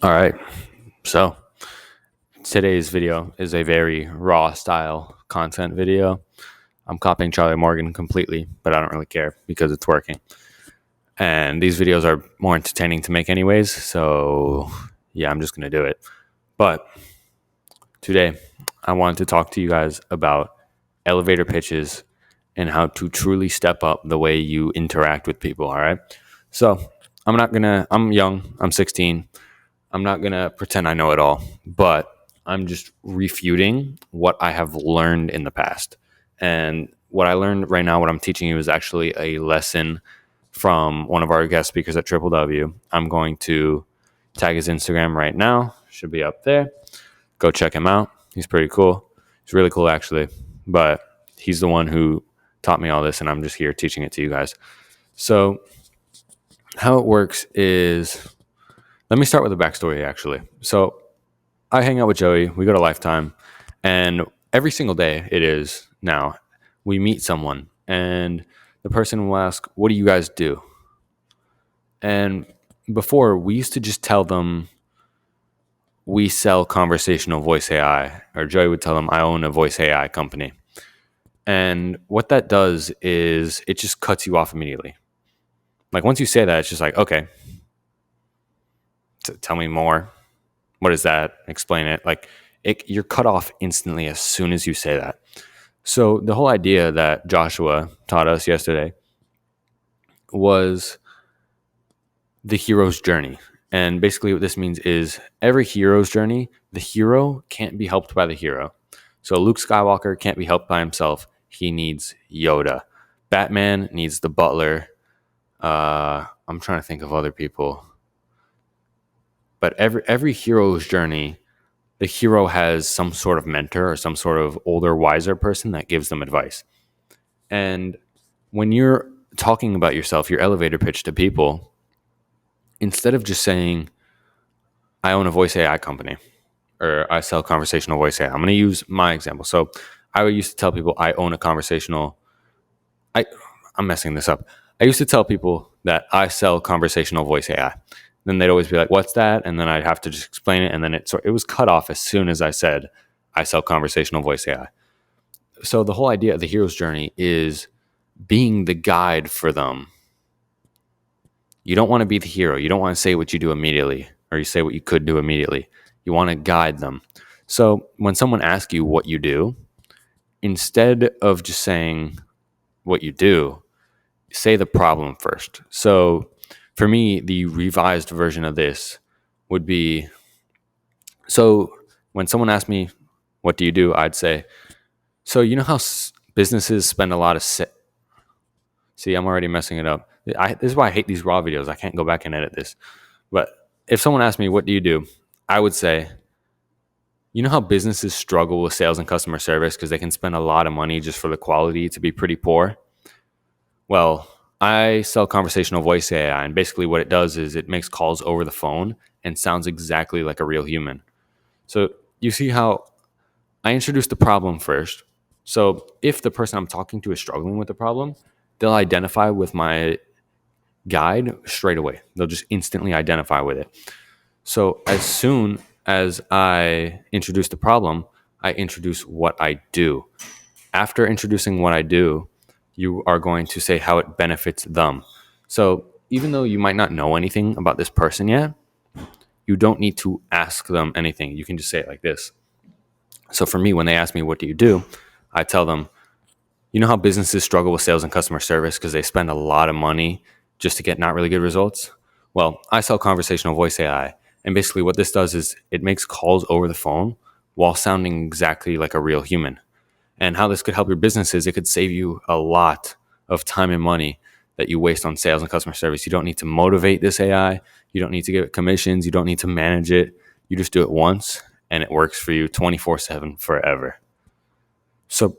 All right. So today's video is a very raw style content video. I'm copying Charlie Morgan completely, but I don't really care because it's working. And these videos are more entertaining to make anyways. So yeah, I'm just going to do it. But today I wanted to talk to you guys about elevator pitches and how to truly step up the way you interact with people. All right. So I'm young. I'm 16. I'm not going to pretend I know it all, but I'm just refuting what I have learned in the past. And what I learned right now, what I'm teaching you is actually a lesson from one of our guest speakers at Triple W. I'm going to tag his Instagram right now. Should be up there. Go check him out. He's pretty cool. He's really cool, actually. But he's the one who taught me all this, and I'm just here teaching it to you guys. So, how it works is, let me start with a backstory, actually. So, I hang out with Joey. We go to Lifetime, and every single day it is now, we meet someone, and the person will ask, "What do you guys do?" And before, we used to just tell them we sell conversational voice AI, or Joey would tell them, "I own a voice AI company." And what that does is it just cuts you off immediately. Like once you say that, it's just like, okay, tell me more. What is that? Explain it. You're cut off instantly as soon as you say that. So the whole idea that Joshua taught us yesterday was the hero's journey. And basically what this means is every hero's journey, the hero can't be helped by the hero. So Luke Skywalker can't be helped by himself. He needs Yoda. Batman needs the butler. I'm trying to think of other people. But every hero's journey, the hero has some sort of mentor or some sort of older, wiser person that gives them advice. And when you're talking about yourself, your elevator pitch to people, instead of just saying, "I own a voice AI company," or "I sell conversational voice AI," I'm going to use my example. So I used to tell people I own a conversational. I'm messing this up. I used to tell people that I sell conversational voice AI. Then they'd always be like, "What's that?" And then I'd have to just explain it. And then it was cut off as soon as I said, "I sell conversational voice AI." So the whole idea of the hero's journey is being the guide for them. You don't want to be the hero. You don't want to say what you do immediately, or you say what you could do immediately. You want to guide them. So when someone asks you what you do, instead of just saying what you do, say the problem first. So for me, the revised version of this would be, so when someone asks me, "What do you do?" I'd say, "So you know how businesses spend a lot of See, I'm already messing it up. This is why I hate these raw videos. I can't go back and edit this. But if someone asked me, "What do you do?" I would say, "You know how businesses struggle with sales and customer service because they can spend a lot of money just for the quality to be pretty poor? Well, I sell conversational voice AI, and basically what it does is it makes calls over the phone and sounds exactly like a real human." So you see how I introduced the problem first. So if the person I'm talking to is struggling with the problem, they'll identify with my guide straight away. They'll just instantly identify with it. So as soon as I introduce the problem, I introduce what I do. After introducing what I do, you are going to say how it benefits them. So even though you might not know anything about this person yet, you don't need to ask them anything. You can just say it like this. So for me, when they ask me, "What do you do?" I tell them, "You know how businesses struggle with sales and customer service because they spend a lot of money just to get not really good results? Well, I sell conversational voice AI. And basically what this does is it makes calls over the phone while sounding exactly like a real human. And how this could help your business is it could save you a lot of time and money that you waste on sales and customer service. You don't need to motivate this AI. You don't need to give it commissions. You don't need to manage it. You just do it once and it works for you 24/7 forever." So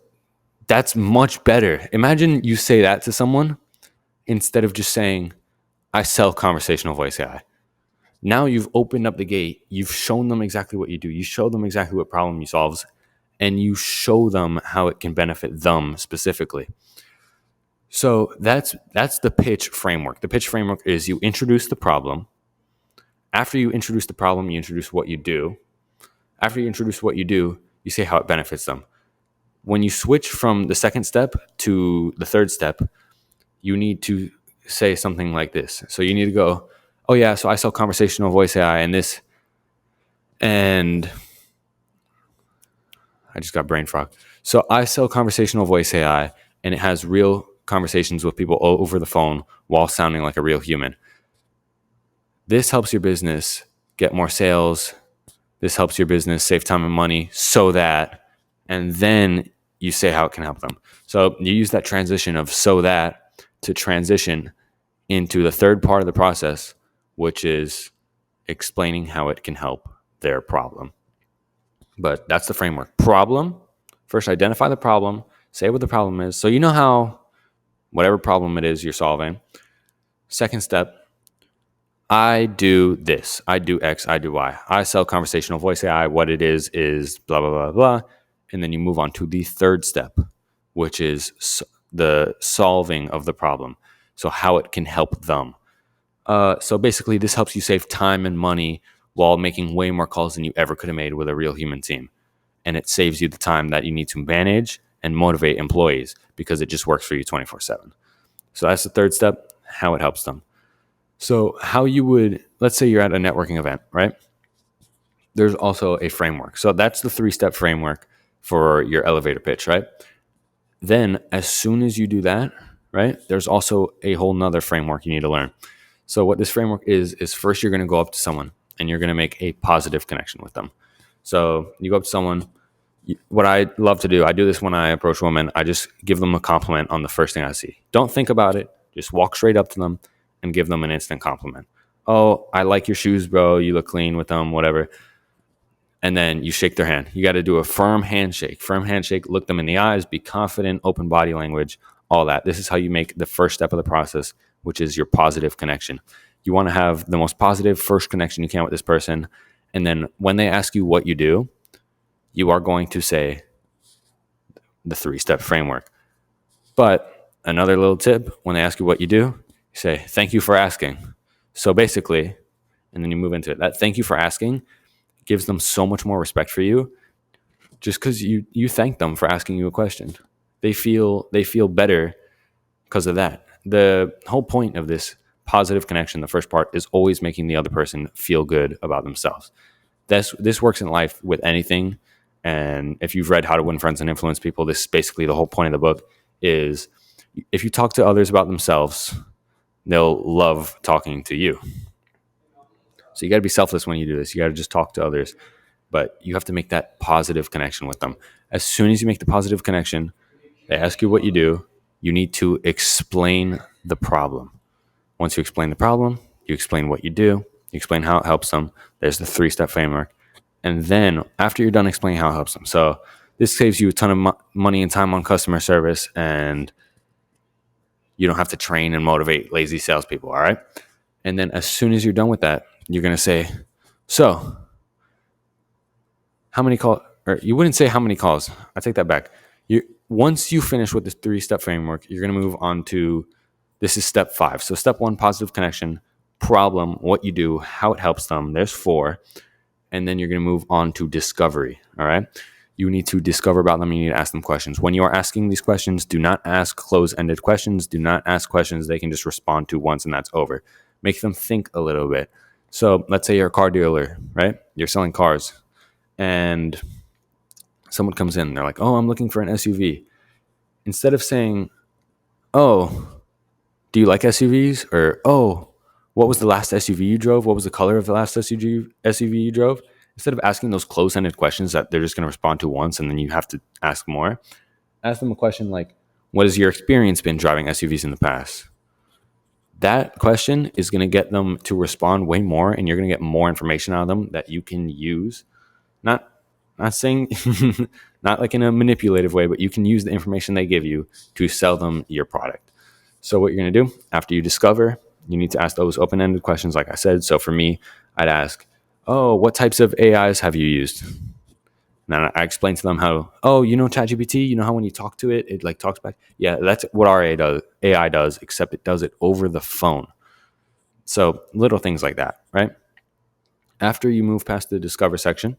that's much better. Imagine you say that to someone instead of just saying, "I sell conversational voice AI." Now you've opened up the gate. You've shown them exactly what you do. You show them exactly what problem you solve, and you show them how it can benefit them specifically. So that's the pitch framework. The pitch framework is you introduce the problem. After you introduce the problem, you introduce what you do. After you introduce what you do, you say how it benefits them. When you switch from the second step to the third step, you need to say something like this. So you need to go, oh yeah, so I sell conversational voice AI and this, and I just got brain fog. So I sell conversational voice AI and it has real conversations with people over the phone while sounding like a real human. This helps your business get more sales. This helps your business save time and money so that, and then you say how it can help them. So you use that transition of so that to transition into the third part of the process, which is explaining how it can help their problem. But that's the framework. Problem, first identify the problem, say what the problem is. So you know how, whatever problem it is you're solving. Second step, I do this, I do X, I do Y. I sell conversational voice AI. What it is blah, blah, blah, blah. And then you move on to the third step, which is the solving of the problem. So how it can help them. So basically, this helps you save time and money while making way more calls than you ever could have made with a real human team. And it saves you the time that you need to manage and motivate employees because it just works for you 24/7. So that's the third step, how it helps them. So how you would, let's say you're at a networking event, right? There's also a framework. So that's the 3-step framework for your elevator pitch, right? Then as soon as you do that, right, there's also a whole nother framework you need to learn. So what this framework is first you're going to go up to someone and you're going to make a positive connection with them. So you go up to someone. What I love to do, I do this when I approach women. I just give them a compliment on the first thing I see. Don't think about it. Just walk straight up to them and give them an instant compliment. Oh, I like your shoes, bro. You look clean with them, whatever. And then you shake their hand. You got to do a firm handshake. Firm handshake, look them in the eyes, be confident, open body language, all that. This is how you make the first step of the process, which is your positive connection. You want to have the most positive first connection you can with this person. And then when they ask you what you do, you are going to say the 3-step framework. But another little tip, when they ask you what you do, you say, thank you for asking. So basically, and then you move into it. That thank you for asking gives them so much more respect for you just because you thank them for asking you a question. They feel better because of that. The whole point of this positive connection, the first part, is always making the other person feel good about themselves. This works in life with anything. And if you've read How to Win Friends and Influence People, this is basically the whole point of the book is if you talk to others about themselves, they'll love talking to you. So you got to be selfless when you do this. You got to just talk to others, but you have to make that positive connection with them. As soon as you make the positive connection, they ask you what you do, you need to explain the problem. Once you explain the problem, you explain what you do, you explain how it helps them. There's the 3-step framework. And then after you're done explaining how it helps them, so this saves you a ton of money and time on customer service, and you don't have to train and motivate lazy salespeople, all right? And then as soon as you're done with that, you're going to say, so how many calls, or you wouldn't say how many calls. I take that back. Once you finish with this 3-step framework, you're going to move on to, this is step 5. So step 1, positive connection, problem, what you do, how it helps them. There's 4. And then you're going to move on to discovery. All right. You need to discover about them. You need to ask them questions. When you are asking these questions, do not ask close-ended questions. Do not ask questions they can just respond to once and that's over. Make them think a little bit. So let's say you're a car dealer, right? You're selling cars and someone comes in. They're like, oh, I'm looking for an SUV. Instead of saying, oh, do you like SUVs? Or, oh, what was the last SUV you drove? What was the color of the last SUV you drove? Instead of asking those close-ended questions that they're just going to respond to once and then you have to ask more, ask them a question like, what has your experience been driving SUVs in the past? That question is going to get them to respond way more, and you're going to get more information out of them that you can use. Not saying, not like in a manipulative way, but you can use the information they give you to sell them your product. So what you're going to do after you discover, you need to ask those open-ended questions, like I said. So for me, I'd ask, oh, what types of AIs have you used? And then I explain to them how, oh, you know ChatGPT, you know how when you talk to it, it like talks back? Yeah, that's what our AI does, except it does it over the phone. So little things like that, right? After you move past the discover section,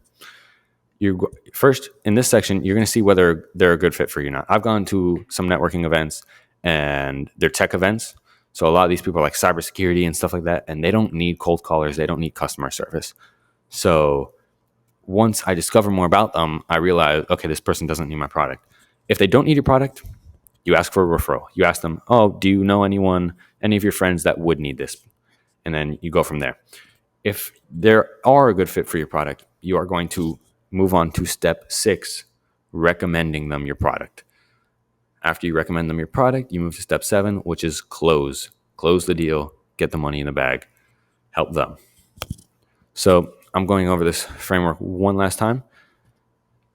you first in this section, you're going to see whether they're a good fit for you or not. I've gone to some networking events and they're tech events. So a lot of these people are like cybersecurity and stuff like that, and they don't need cold callers. They don't need customer service. So once I discover more about them, I realize, okay, this person doesn't need my product. If they don't need your product, you ask for a referral. You ask them, oh, do you know anyone, any of your friends that would need this? And then you go from there. If they are a good fit for your product, you are going to move on to step 6, recommending them your product. After you recommend them your product, you move to step 7, which is close. Close the deal, get the money in the bag, help them. So I'm going over this framework one last time.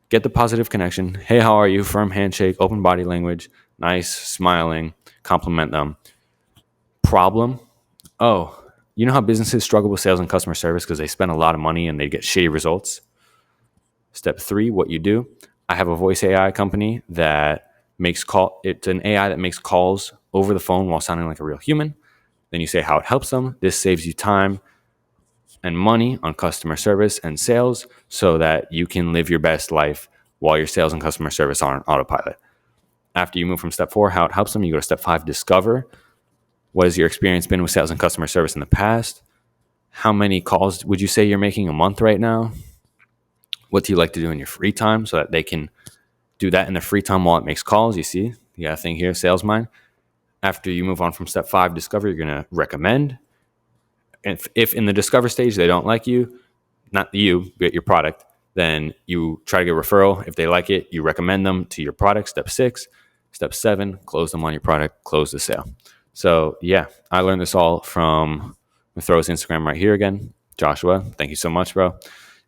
Get the positive connection. Hey, how are you? Firm handshake, open body language, nice, smiling, compliment them. Problem. Oh, you know how businesses struggle with sales and customer service because they spend a lot of money and they get shitty results? Step 3, what you do. I have a voice AI company that makes call. It's an AI that makes calls over the phone while sounding like a real human. Then you say how it helps them. This saves you time and money on customer service and sales so that you can live your best life while your sales and customer service are on autopilot. After you move from step 4, how it helps them, you go to step 5, discover. What has your experience been with sales and customer service in the past? How many calls would you say you're making a month right now? What do you like to do in your free time so that they can do that in their free time while it makes calls? You see, you got a thing here, sales mind. After you move on from step 5, discover, you're going to recommend. If in the discover stage they don't like you, not you, but your product, then you try to get a referral. If they like it, you recommend them to your product. Step 6. Step 7, close them on your product, close the sale. So yeah, I learned this all from, I'm gonna throw his Instagram right here again. Joshua, thank you so much, bro.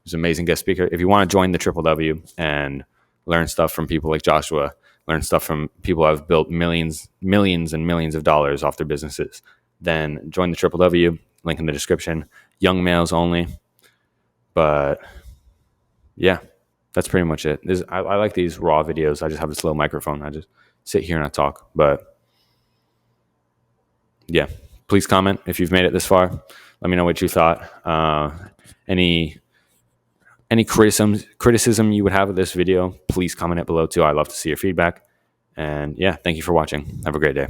He's an amazing guest speaker. If you want to join the Triple W and learn stuff from people like Joshua, learn stuff from people who have built millions and millions of dollars off their businesses, then join the Triple W. Link in the description. Young males only. But yeah, that's pretty much it. I like these raw videos. I just have this little microphone. I just sit here and I talk. But yeah, please comment if you've made it this far. Let me know what you thought. Any criticism you would have of this video, please comment it below too. I love to see your feedback. And yeah, thank you for watching. Have a great day.